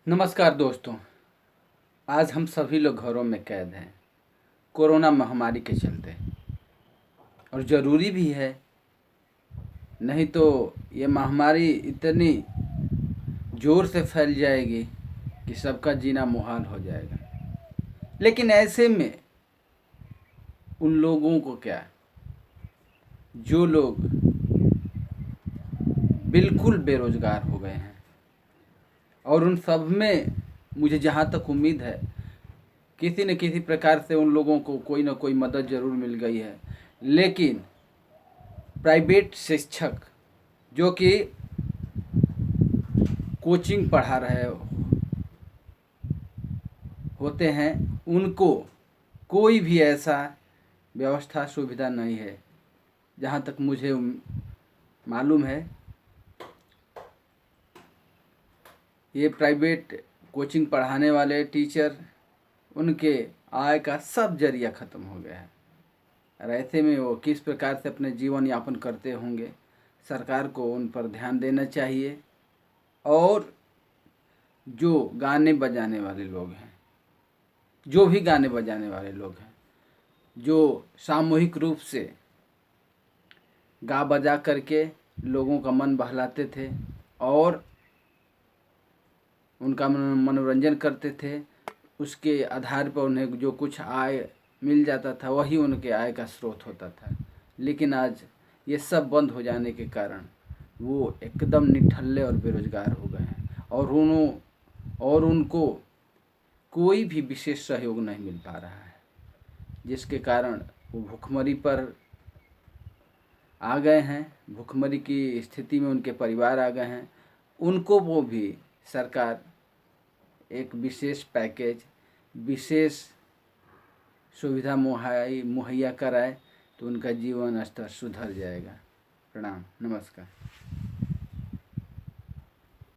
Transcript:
नमस्कार दोस्तों। आज हम सभी लोग घरों में कैद हैं कोरोना महामारी के चलते, और ज़रूरी भी है। नहीं तो ये महामारी इतनी ज़ोर से फैल जाएगी कि सबका जीना मुहाल हो जाएगा। लेकिन ऐसे में उन लोगों को क्या, जो लोग बिल्कुल बेरोज़गार हो गए हैं, और उन सब में मुझे जहाँ तक उम्मीद है किसी न किसी प्रकार से उन लोगों को कोई ना कोई मदद ज़रूर मिल गई है। लेकिन प्राइवेट शिक्षक जो कि कोचिंग पढ़ा रहे होते हैं, उनको कोई भी ऐसा व्यवस्था सुविधा नहीं है। जहाँ तक मुझे मालूम है, ये प्राइवेट कोचिंग पढ़ाने वाले टीचर, उनके आय का सब जरिया ख़त्म हो गया है। और ऐसे में वो किस प्रकार से अपने जीवन यापन करते होंगे, सरकार को उन पर ध्यान देना चाहिए। और जो गाने बजाने वाले लोग हैं, जो भी गाने बजाने वाले लोग हैं, जो सामूहिक रूप से गा बजा करके लोगों का मन बहलाते थे और उनका मनोरंजन करते थे, उसके आधार पर उन्हें जो कुछ आय मिल जाता था वही उनके आय का स्रोत होता था। लेकिन आज ये सब बंद हो जाने के कारण वो एकदम निठल्ले और बेरोजगार हो गए हैं, और उनको कोई भी विशेष सहयोग नहीं मिल पा रहा है, जिसके कारण वो भुखमरी पर आ गए हैं। भुखमरी की स्थिति में उनके परिवार आ गए हैं। उनको वो भी सरकार एक विशेष पैकेज, विशेष सुविधा मुहैया कराए तो उनका जीवन स्तर सुधर जाएगा। प्रणाम, नमस्कार।